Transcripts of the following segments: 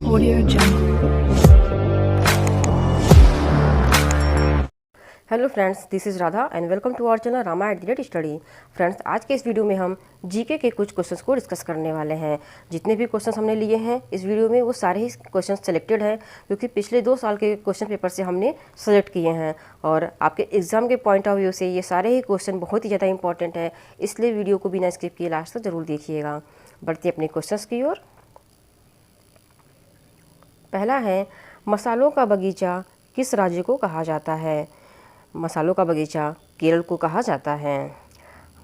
Audio Jungle. Hello friends, this is Radha and welcome to our channel Rama @study. Friends, आज के इस video में हम जीके के कुछ क्वेश्चंस को डिस्कस करने वाले हैं। जितने भी क्वेश्चंस हमने लिए हैं इस वीडियो में, वो सारे ही क्वेश्चंस सेलेक्टेड हैं, क्योंकि पिछले 2 साल के क्वेश्चन पेपर से हमने सेलेक्ट किए हैं और आपके एग्जाम के पॉइंट ऑफ व्यू से ये सारे ही क्वेश्चन बहुत ही ज़्यादा इंपॉर्टेंट है। इसलिए वीडियो को बिना स्किप किए लास्ट तक जरूर देखिएगा। बढ़ते अपने क्वेश्चंस की ओर। पहला है, मसालों का बगीचा किस राज्य को कहा जाता है? मसालों का बगीचा केरल को कहा जाता है।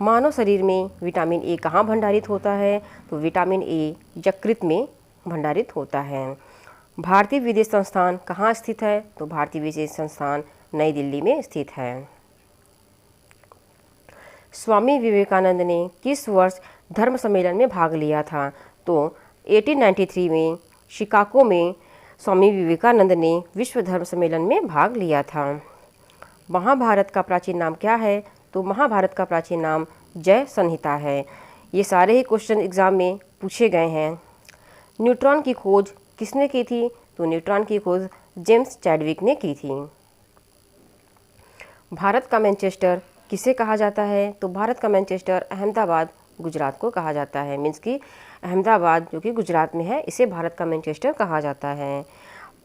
मानव शरीर में विटामिन ए कहाँ भंडारित होता है? तो विटामिन ए यकृत में भंडारित होता है। भारतीय विदेश संस्थान कहाँ स्थित है? तो भारतीय विदेश संस्थान नई दिल्ली में स्थित है। स्वामी विवेकानंद ने किस वर्ष धर्म सम्मेलन में भाग लिया था? तो 1893 में शिकागो में स्वामी विवेकानंद ने विश्व धर्म सम्मेलन में भाग लिया था। महाभारत का प्राचीन नाम क्या है? तो महाभारत का प्राचीन नाम जय संहिता है। ये सारे ही क्वेश्चन एग्जाम में पूछे गए हैं। न्यूट्रॉन की खोज किसने की थी? तो न्यूट्रॉन की खोज जेम्स चैडविक ने की थी। भारत का मैनचेस्टर किसे कहा जाता है? तो भारत का मैनचेस्टर अहमदाबाद गुजरात को कहा जाता है। मीन्स कि अहमदाबाद जो कि गुजरात में है, इसे भारत का मैनचेस्टर कहा जाता है।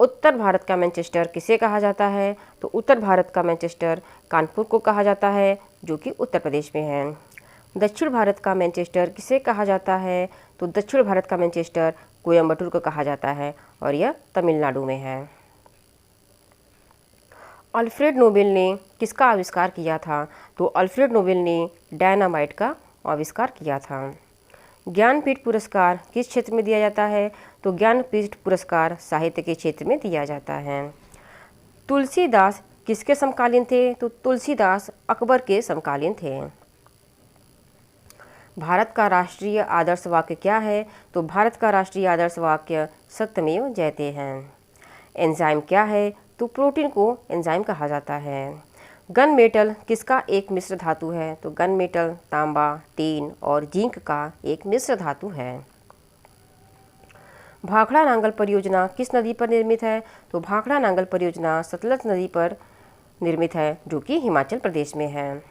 उत्तर भारत का मैनचेस्टर किसे कहा जाता है? तो उत्तर भारत का मैनचेस्टर कानपुर को कहा जाता है, जो कि उत्तर प्रदेश में है। दक्षिण भारत का मैनचेस्टर किसे कहा जाता है? तो दक्षिण भारत का मैनचेस्टर कोयम्बटूर को कहा जाता है और यह तमिलनाडु में है। अल्फ्रेड नोबेल ने किसका आविष्कार किया था? तो अल्फ्रेड नोबेल ने डायनामाइट का आविष्कार किया था। ज्ञानपीठ पुरस्कार किस क्षेत्र में दिया जाता है? तो ज्ञानपीठ पुरस्कार साहित्य के क्षेत्र में दिया जाता है। तुलसीदास किसके समकालीन थे? तो तुलसीदास अकबर के समकालीन थे। भारत का राष्ट्रीय आदर्श वाक्य क्या है? तो भारत का राष्ट्रीय आदर्श वाक्य सत्यमेव जयते हैं। एंजाइम क्या है? तो प्रोटीन को एंजाइम कहा जाता है। गन मेटल किसका एक मिश्र धातु है? तो गन मेटल तांबा, टीन और जिंक का एक मिश्र धातु है। भाखड़ा नांगल परियोजना किस नदी पर निर्मित है? तो भाखड़ा नांगल परियोजना सतलज नदी पर निर्मित है, जो कि हिमाचल प्रदेश में है।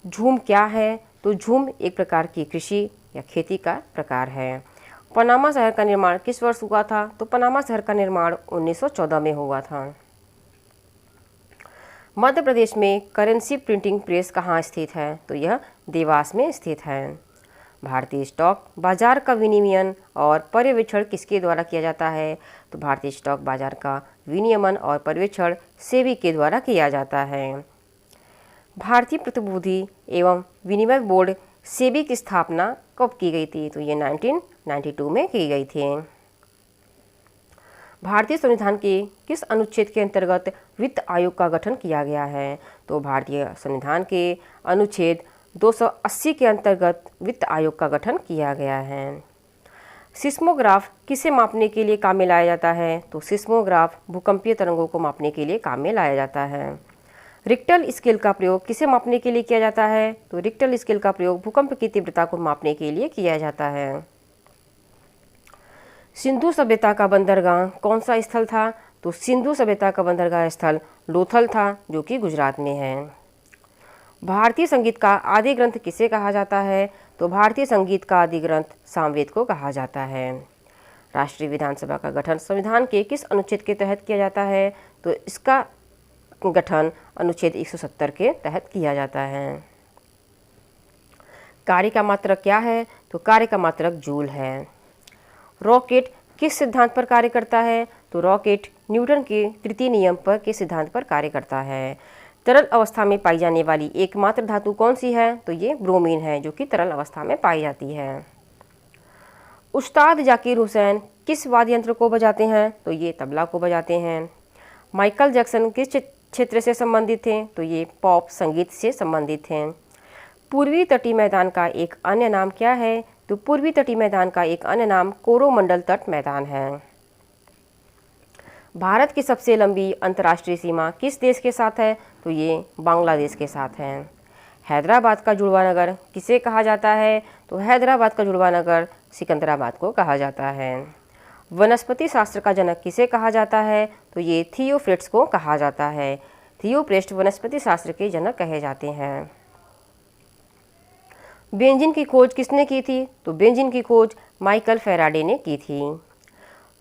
झूम क्या है? तो झूम एक प्रकार की कृषि या खेती का प्रकार है। पनामा शहर का निर्माण किस वर्ष हुआ था? तो पनामा शहर का निर्माण 1914 में हुआ था। मध्य प्रदेश में करेंसी प्रिंटिंग प्रेस कहाँ स्थित है? तो यह देवास में स्थित है। भारतीय स्टॉक बाजार का विनियमन और पर्यवेक्षण किसके द्वारा किया जाता है? तो भारतीय स्टॉक बाजार का विनियमन और पर्यवेक्षण सेबी के द्वारा किया जाता है। भारतीय प्रतिभूति एवं विनिमय बोर्ड सेबी की स्थापना कब की गई थी? तो ये 1992 में की गई थी। भारतीय संविधान के किस अनुच्छेद के अंतर्गत वित्त आयोग का गठन किया गया है? तो भारतीय संविधान के अनुच्छेद 280 के अंतर्गत वित्त आयोग का गठन किया गया है। सिस्मोग्राफ किसे मापने के लिए काम में लाया जाता है? तो सिस्मोग्राफ भूकंपीय तरंगों को मापने के लिए काम में लाया जाता है। रिक्टर स्केल का प्रयोग किसे मापने के लिए किया जाता है? तो रिक्टर स्केल का प्रयोग भूकंप की तीव्रता को मापने के लिए किया जाता है। सिंधु सभ्यता का बंदरगाह कौन सा स्थल था? तो सिंधु सभ्यता का बंदरगाह स्थल लोथल था, जो कि गुजरात में है। भारतीय संगीत का आदि ग्रंथ किसे कहा जाता है? तो भारतीय संगीत का आदि ग्रंथ सामवेद को कहा जाता है। राष्ट्रीय विधानसभा का गठन संविधान के किस अनुच्छेद के तहत किया जाता है? तो इसका गठन अनुच्छेद 170 के तहत किया जाता है। कार्य का मात्रक क्या है? तो कार्य का मात्रक जूल है। रॉकेट किस सिद्धांत पर कार्य करता है? तो रॉकेट न्यूटन के तृतीय नियम पर के सिद्धांत पर कार्य करता है। तरल अवस्था में पाई जाने वाली एकमात्र धातु कौन सी है? तो ये ब्रोमीन है, जो कि तरल अवस्था में पाई जाती है। उस्ताद जाकिर हुसैन किस वाद्य यंत्र को बजाते हैं? तो ये तबला को बजाते हैं। माइकल जैक्सन किस क्षेत्र से संबंधित थे? तो ये पॉप संगीत से संबंधित हैं। पूर्वी तटीय मैदान का एक अन्य नाम क्या है? तो पूर्वी तटीय मैदान का एक अन्य नाम कोरोमंडल तट मैदान है। भारत की सबसे लंबी अंतर्राष्ट्रीय सीमा किस देश के साथ है? तो ये बांग्लादेश के साथ है। हैदराबाद का जुड़वा नगर किसे कहा जाता है? तो हैदराबाद का जुड़वा नगर सिकंदराबाद को कहा जाता है। वनस्पति शास्त्र का जनक किसे कहा जाता है? तो ये थियोफ्रिट्स को कहा जाता है। थियोफ्रिट्स वनस्पति शास्त्र के जनक कहे जाते हैं। बेंजीन की खोज किसने की थी? तो बेंजीन की खोज माइकल फैराडे ने की थी।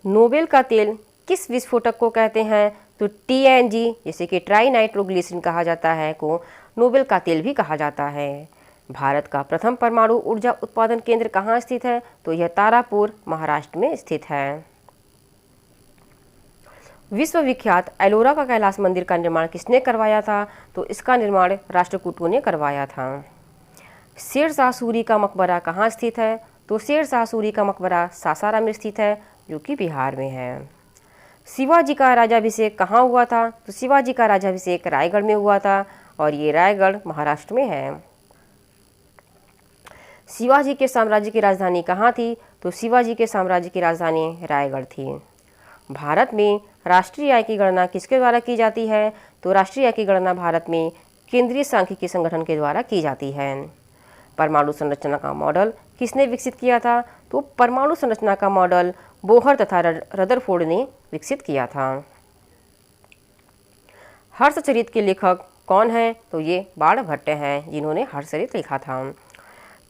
नोबेल का तेल किस विस्फोटक को कहते हैं? तो TNG, जिसे कि ट्राई नाइट्रोग्लिसरीन कहा जाता है, को नोबेल का तेल भी कहा जाता है। भारत का प्रथम परमाणु ऊर्जा उत्पादन केंद्र कहाँ स्थित है? तो यह तारापुर, महाराष्ट्र में स्थित है। विश्व विख्यात एलोरा का कैलाश मंदिर का निर्माण किसने करवाया था? तो इसका निर्माण राष्ट्रकूटों ने करवाया था। शेरशाह सूरी का मकबरा कहाँ स्थित है? तो शेरशाह सूरी का मकबरा सासाराम में स्थित है, जो कि बिहार में है। शिवाजी का राज्याभिषेक कहाँ हुआ था? तो शिवाजी का राज्याभिषेक रायगढ़ में हुआ था, और ये रायगढ़ महाराष्ट्र में है। शिवाजी के साम्राज्य की राजधानी कहाँ थी? तो शिवाजी के साम्राज्य की राजधानी रायगढ़ थी। भारत में राष्ट्रीय आय की गणना किसके द्वारा की जाती है? तो राष्ट्रीय आय की गणना भारत में केंद्रीय सांख्यिकी संगठन के द्वारा की जाती है। परमाणु संरचना का मॉडल किसने विकसित किया था? तो परमाणु संरचना का मॉडल बोहर तथा रदरफोर्ड ने विकसित किया था। हर्षचरित के लेखक कौन है? तो ये बाणभट्ट हैं, जिन्होंने हर्षचरित लिखा था।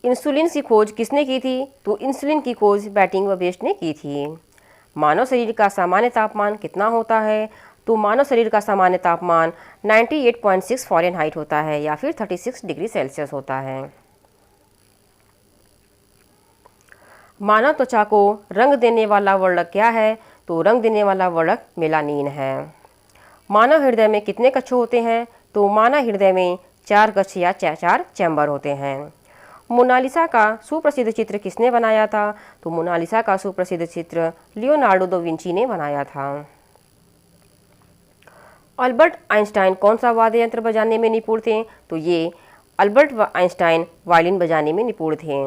इंसुलिन की खोज किसने की थी? तो इंसुलिन की खोज बैटिंग व बेस्ट ने की थी। मानव शरीर का सामान्य तापमान कितना होता है? तो मानव शरीर का सामान्य तापमान 98.6 फ़ारेनहाइट होता है, या फिर 36 डिग्री सेल्सियस होता है। मानव त्वचा को रंग देने वाला वर्णक क्या है? तो रंग देने वाला वर्णक मेलानिन है। मानव हृदय में कितने कक्ष होते हैं? तो मानव हृदय में 4 कक्ष या 4 चैम्बर होते हैं। मोनालिसा का सुप्रसिद्ध चित्र किसने बनाया था? तो मोनालिसा का सुप्रसिद्ध चित्र लियोनार्डो दा विंची ने बनाया था। अल्बर्ट आइंस्टाइन कौन सा वाद्य यंत्र बजाने में निपुण थे? तो ये अल्बर्ट आइंस्टाइन वायलिन बजाने में निपुण थे।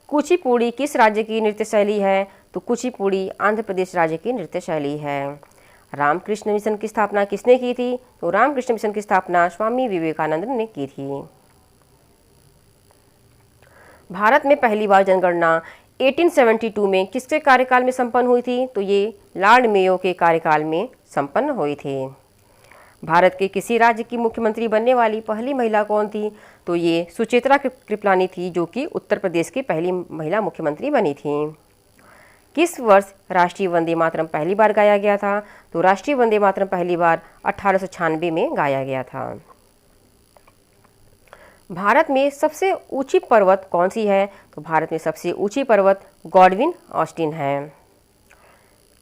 कुचिपुड़ी किस राज्य की नृत्य शैली है? तो कुचिपुड़ी आंध्र प्रदेश राज्य की नृत्य शैली है। रामकृष्ण मिशन की स्थापना किसने की थी? तो रामकृष्ण मिशन की स्थापना स्वामी विवेकानंद ने की थी। भारत में पहली बार जनगणना 1872 में किसके कार्यकाल में संपन्न हुई थी? तो ये लॉर्ड मेयो के कार्यकाल में संपन्न हुई थी। भारत के किसी राज्य की मुख्यमंत्री बनने वाली पहली महिला कौन थी? तो ये सुचेता कृपलानी थी, जो कि उत्तर प्रदेश की पहली महिला मुख्यमंत्री बनी थी। किस वर्ष राष्ट्रीय वंदे मातरम पहली बार गाया गया था? तो राष्ट्रीय वंदे मातरम पहली बार 1896 में गाया गया था। भारत में सबसे ऊंची पर्वत कौन सी है? तो भारत में सबसे ऊंची पर्वत गॉडविन ऑस्टिन है।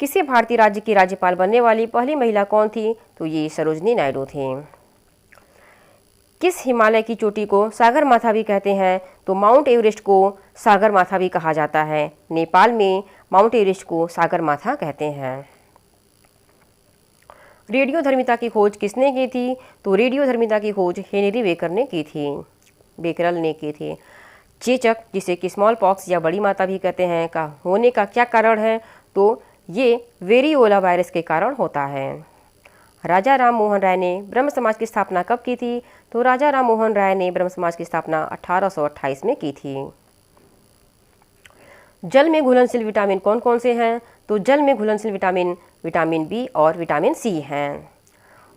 किसी भारतीय राज्य की राज्यपाल बनने वाली पहली महिला कौन थी? तो ये सरोजनी नायडू थी। किस हिमालय की चोटी को सागर माथा भी कहते हैं? तो माउंट एवरेस्ट को सागर माथा भी कहा जाता है। नेपाल में माउंट एवरेस्ट को सागर माथा कहते हैं। रेडियोधर्मिता की खोज किसने की थी? तो रेडियोधर्मिता की खोज हेनरी बेकर ने की थी, बेकरल ने की थी। चेचक, जिसे कि स्मॉल पॉक्स या बड़ी माता भी कहते हैं, का होने का क्या कारण है? तो ये वेरियोला वायरस के कारण होता है। राजा राम मोहन राय ने ब्रह्म समाज की स्थापना कब की थी? तो राजा राम मोहन राय ने ब्रह्म समाज की स्थापना 1828 में की थी। जल में घुलनशील विटामिन कौन कौन से हैं? तो जल में घुलनशील विटामिन विटामिन बी और विटामिन सी हैं।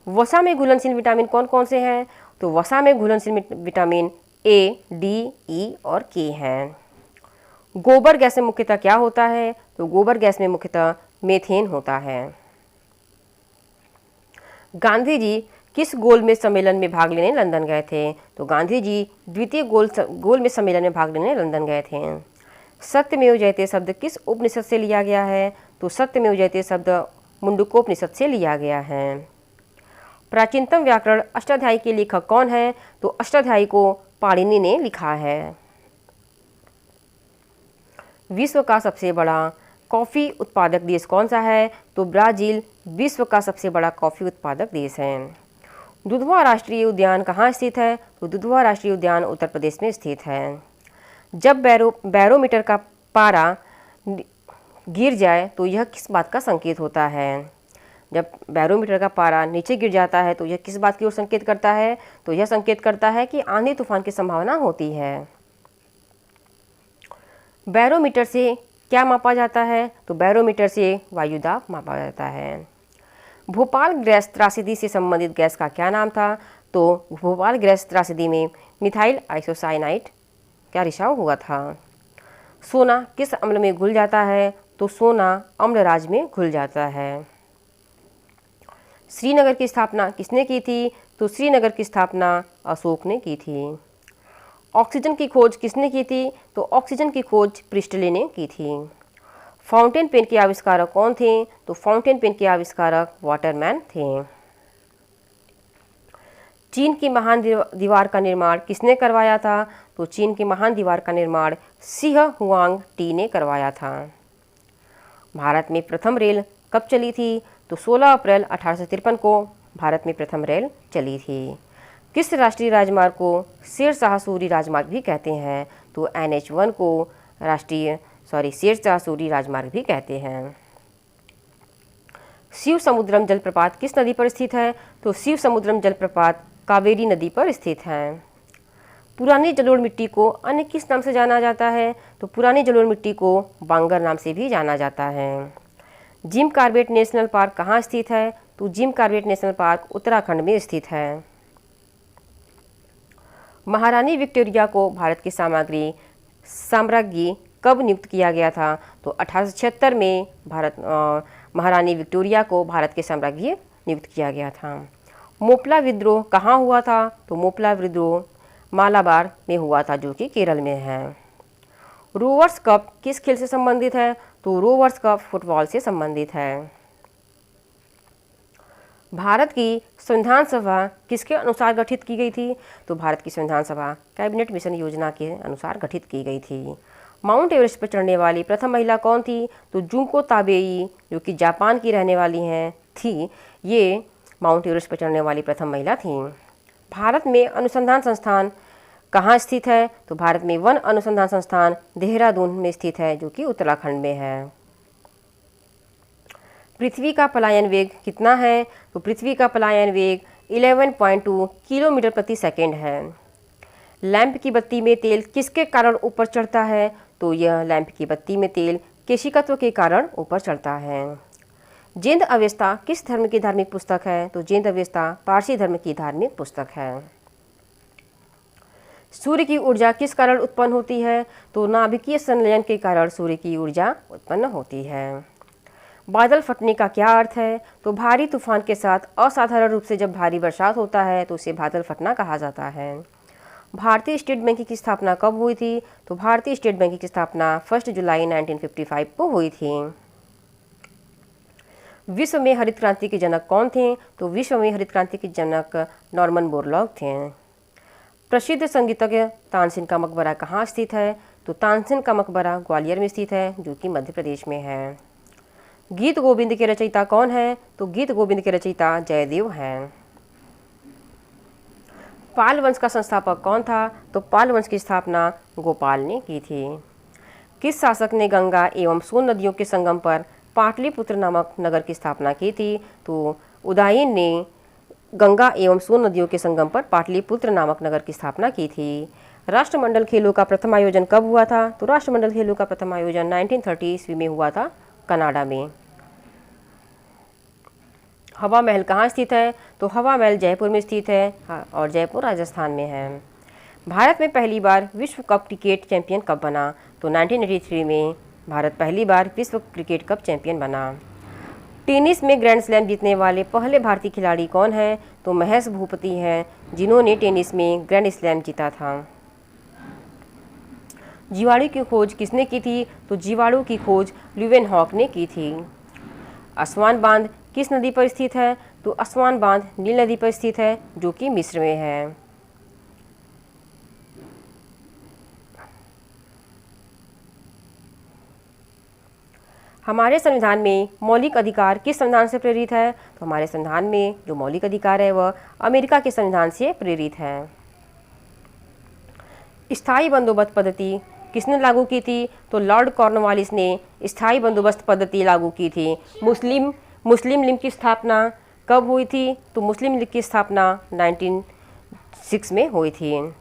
वसा में घुलनशील विटामिन कौन कौन से हैं? तो वसा में घुलनशील विटामिन ए, डी, ई और के हैं। गोबर गैस में मुख्यतः क्या होता है? तो गोबर गैस में मुख्यतः मीथेन होता है। गांधी जी किस गोलमेज सम्मेलन में भाग लेने लंदन गए थे? तो गांधी जी द्वितीय गोलमेज सम्मेलन में भाग लेने लंदन गए थे। सत्यमेव जयते शब्द किस उपनिषद से लिया गया है? तो सत्यमेव जयते शब्द मुंडकोपनिषद से लिया गया है। प्राचीनतम व्याकरण अष्टाध्यायी के लेखक कौन है? तो अष्टाध्यायी को पाणिनि ने लिखा है। विश्व का सबसे बड़ा कॉफ़ी उत्पादक देश कौन सा है? तो ब्राज़ील विश्व का सबसे बड़ा कॉफ़ी उत्पादक देश है। दुधवा राष्ट्रीय उद्यान कहाँ स्थित है? तो दुधवा राष्ट्रीय उद्यान उत्तर प्रदेश में स्थित है। जब बैरोमीटर का पारा गिर जाए तो यह किस बात का संकेत होता है? जब बैरोमीटर का पारा नीचे गिर जाता है तो यह किस बात की ओर संकेत करता है? तो यह संकेत करता है कि आंधी तूफान की संभावना होती है। बैरोमीटर से क्या मापा जाता है? तो बैरोमीटर से वायु दाब मापा जाता है। भोपाल गैस त्रासदी से संबंधित गैस का क्या नाम था? तो भोपाल गैस त्रासदी में मिथाइल आइसोसाइनाइड का रिसाव हुआ था। सोना किस अम्ल में घुल जाता है? तो सोना अम्लराज में घुल जाता है। श्रीनगर की स्थापना किसने की थी? तो श्रीनगर की स्थापना अशोक ने की थी। ऑक्सीजन की खोज किसने की थी? तो ऑक्सीजन की खोज प्रिस्टले ने की थी। फाउंटेन पेन के आविष्कारक कौन थे? तो फाउंटेन पेन के आविष्कारक वाटरमैन थे। चीन की महान दीवार का निर्माण किसने करवाया था? तो चीन की महान दीवार का निर्माण सिह हुआंग टी ने करवाया था। भारत में प्रथम रेल कब चली थी? तो 16 अप्रैल 1853 को भारत में प्रथम रेल चली थी। किस राष्ट्रीय राजमार्ग को शेरशाह सूरी राजमार्ग भी कहते हैं? तो NH1 को शेरशाह सूरी राजमार्ग भी कहते हैं। शिव समुद्रम जलप्रपात किस नदी पर स्थित है? तो शिव समुद्रम जलप्रपात कावेरी नदी पर स्थित है। पुरानी जलोढ़ मिट्टी को अन्य किस नाम से जाना जाता है? तो पुरानी जलोढ़ मिट्टी को बांगर नाम से भी जाना जाता है। जिम कॉर्बेट नेशनल पार्क कहाँ स्थित है? तो Jim Corbett national park Uttarakhand में स्थित है। महारानी विक्टोरिया को भारत की साम्राज्ञी कब नियुक्त किया गया था? तो 1876 में महारानी विक्टोरिया को भारत के साम्राज्ञी नियुक्त किया गया था। मोपला विद्रोह कहाँ हुआ था? तो मोपला विद्रोह मालाबार में हुआ था, जो कि केरल में है। रोवर्स कप किस खेल से संबंधित है? तो रोवर्स कप फुटबॉल से संबंधित है। भारत की संविधान सभा किसके अनुसार गठित की गई थी? तो भारत की संविधान सभा कैबिनेट मिशन योजना के अनुसार गठित की गई थी। माउंट एवरेस्ट पर चढ़ने वाली प्रथम महिला कौन थी? तो जुंको ताबेई, जो कि जापान की रहने वाली थी। ये माउंट एवरेस्ट पर चढ़ने वाली प्रथम महिला थी। भारत में अनुसंधान संस्थान कहाँ स्थित है? तो भारत में वन अनुसंधान संस्थान देहरादून में स्थित है, जो कि उत्तराखंड में है। पृथ्वी का पलायन वेग कितना है? तो पृथ्वी का पलायन वेग 11.2 किलोमीटर प्रति सेकेंड है। लैंप की बत्ती में तेल किसके कारण ऊपर चढ़ता है? तो यह लैंप की बत्ती में तेल केशिकत्व के कारण ऊपर चढ़ता है। जिंद अवेस्ता किस धर्म की धार्मिक पुस्तक है? तो जिंद अवेस्ता पारसी धर्म की धार्मिक पुस्तक है। सूर्य की ऊर्जा किस कारण उत्पन्न होती है? तो नाभिकीय संलयन के कारण सूर्य की ऊर्जा उत्पन्न होती है। बादल फटने का क्या अर्थ है? तो भारी तूफान के साथ असाधारण रूप से जब भारी बरसात होता है तो उसे बादल फटना कहा जाता है। भारतीय स्टेट बैंक की स्थापना कब हुई थी? तो भारतीय स्टेट बैंक की स्थापना 1 जुलाई 1955 को हुई थी। विश्व में हरित क्रांति के जनक कौन थे? तो विश्व में हरित क्रांति के जनक नॉर्मन बोरलॉग थे। प्रसिद्ध संगीतज्ञ तानसेन का मकबरा कहाँ स्थित है? तो तानसेन का मकबरा ग्वालियर में स्थित है, जो कि मध्य प्रदेश में है। गीत गोविंद के रचयिता कौन है? तो गीत गोविंद के रचयिता जयदेव हैं। पाल वंश का संस्थापक कौन था? तो पाल वंश की स्थापना गोपाल ने की थी। किस शासक ने गंगा एवं सोन नदियों के संगम पर पाटलिपुत्र नामक नगर की स्थापना की थी? तो उदयन ने गंगा एवं सोन नदियों के संगम पर पाटलिपुत्र नामक नगर की स्थापना की थी। राष्ट्रमंडल खेलों का प्रथम आयोजन कब हुआ था? तो राष्ट्रमंडल खेलों का प्रथम आयोजन 1930 ईस्वी में हुआ था, कनाडा में। हवा महल कहाँ स्थित है? तो हवा महल जयपुर में स्थित है और जयपुर राजस्थान में है। भारत में पहली बार विश्व कप क्रिकेट चैंपियन कब बना? तो 1983 में भारत पहली बार विश्व क्रिकेट कप चैंपियन बना। टेनिस में ग्रैंड स्लैम जीतने वाले पहले भारतीय खिलाड़ी कौन हैं? तो महेश भूपति हैं, जिन्होंने टेनिस में ग्रैंड स्लैम जीता था। जीवाणु की खोज किसने की थी? तो जीवाणु की खोज ल्यूवेनहॉक ने की थी। असवान बांध किस नदी पर स्थित है? तो असवान बांध नील नदी पर स्थित है, जो कि मिस्र में है। हमारे संविधान में मौलिक अधिकार किस संविधान से प्रेरित है? तो हमारे संविधान में जो मौलिक अधिकार है वह अमेरिका के संविधान से प्रेरित है। स्थायी बंदोबस्त पद्धति किसने लागू की थी? तो लॉर्ड कॉर्नवालिस ने स्थायी बंदोबस्त पद्धति लागू की थी। मुस्लिम लीग की स्थापना कब हुई थी? तो मुस्लिम लीग की स्थापना 1906 में हुई थी।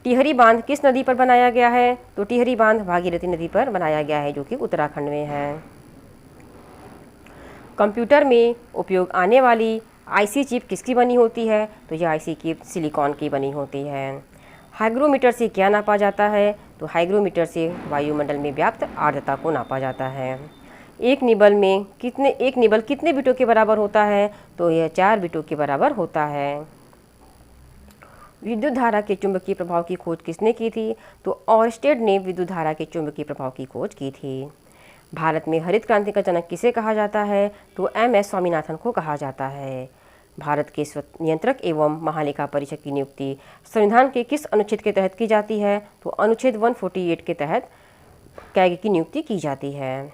टिहरी बांध किस नदी पर बनाया गया है? तो टिहरी बांध भागीरथी नदी पर बनाया गया है, जो कि उत्तराखंड में है। कंप्यूटर में उपयोग आने वाली आईसी चिप किसकी बनी होती है? तो यह आईसी चिप सिलिकॉन की बनी होती है। हाइग्रोमीटर से क्या नापा जाता है? तो हाइग्रोमीटर से वायुमंडल में व्याप्त आर्द्रता को नापा जाता है। एक निबल कितने बिटों के बराबर होता है? तो यह 4 बिटों के बराबर होता है। विद्युत धारा के चुंबकीय प्रभाव की खोज किसने की थी? तो ऑर्स्टेड ने विद्युत धारा के चुंबकीय प्रभाव की खोज की थी। भारत में हरित क्रांति का जनक किसे कहा जाता है? तो एम.एस. स्वामीनाथन को कहा जाता है। भारत के नियंत्रक एवं महालेखा परीक्षक की नियुक्ति संविधान के किस अनुच्छेद के तहत की जाती है? तो अनुच्छेद 148 के तहत कैग की नियुक्ति की जाती है।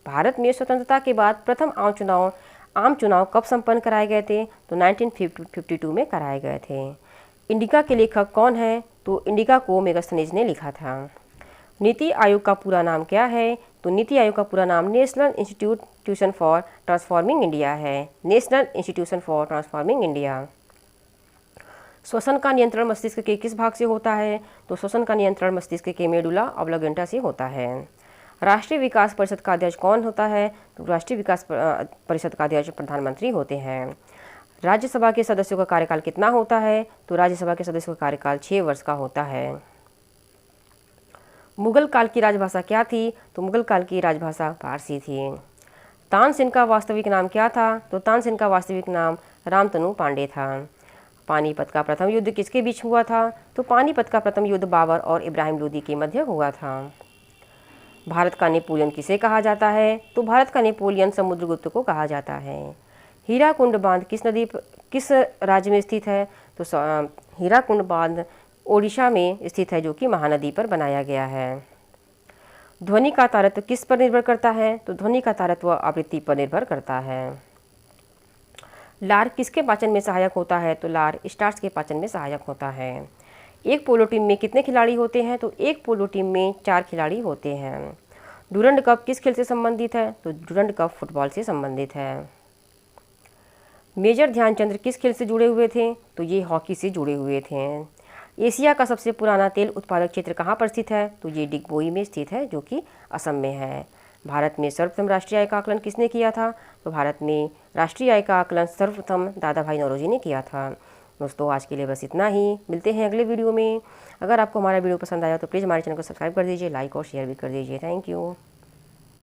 भारत में स्वतंत्रता के बाद प्रथम आम चुनाव कब संपन्न कराए गए थे? तो 1952 में कराए गए थे। इंडिका के लेखक कौन है? तो इंडिका को मेगास्थनीज ने लिखा था। नीति आयोग का पूरा नाम क्या है? तो नीति आयोग का पूरा नाम national institution for transforming India है। National institution for transforming India. श्वसन का नियंत्रण मस्तिष्क के किस भाग से होता है? तो श्वसन का नियंत्रण मस्तिष्क के मेडुला ऑब्लिगेंटा से होता है। राष्ट्रीय विकास परिषद का अध्यक्ष कौन होता है? तो राष्ट्रीय विकास परिषद का अध्यक्ष प्रधानमंत्री होते हैं। राज्यसभा के सदस्यों का कार्यकाल कितना होता है? तो राज्यसभा के सदस्यों का कार्यकाल 6 वर्ष का होता है। मुगल काल की राजभाषा क्या थी? तो मुगल काल की राजभाषा फारसी थी। तानसेन का वास्तविक नाम क्या था? तो तानसेन का वास्तविक नाम रामतनु पांडे था। पानीपत का प्रथम युद्ध किसके बीच हुआ था? तो पानीपत का प्रथम युद्ध बाबर और इब्राहिम लोदी के मध्य हुआ था। भारत का नेपोलियन किसे कहा जाता है? तो भारत का नेपोलियन समुद्रगुप्त को कहा जाता है। हीराकुंड बांध किस राज्य में स्थित है? तो हीराकुंड बांध ओडिशा में स्थित है, जो कि महानदी पर बनाया गया है। ध्वनि का तारत्व किस पर निर्भर करता है? तो ध्वनि का तारत्व आवृत्ति पर निर्भर करता है। लार किसके पाचन में सहायक होता है? तो लार स्टार्च के पाचन में सहायक होता है। एक पोलो टीम में कितने खिलाड़ी होते हैं? तो एक पोलो टीम में 4 खिलाड़ी होते हैं। डूरंड कप किस खेल से संबंधित है? तो डूरंड कप फुटबॉल से संबंधित है। मेजर ध्यानचंद किस खेल से जुड़े हुए थे? तो ये हॉकी से जुड़े हुए थे। एशिया का सबसे पुराना तेल उत्पादक क्षेत्र कहाँ पर स्थित है? तो ये डिगबोई में स्थित है, जो कि असम में है। भारत में सर्वप्रथम राष्ट्रीय आय का आकलन किसने किया था? तो भारत में राष्ट्रीय आय का आकलन सर्वप्रथम दादा भाई नौरोजी ने किया था। दोस्तों, आज के लिए बस इतना ही। मिलते हैं अगले वीडियो में। अगर आपको हमारा वीडियो पसंद आया तो प्लीज़ हमारे चैनल को सब्सक्राइब कर दीजिए, लाइक और शेयर भी कर दीजिए। Thank you.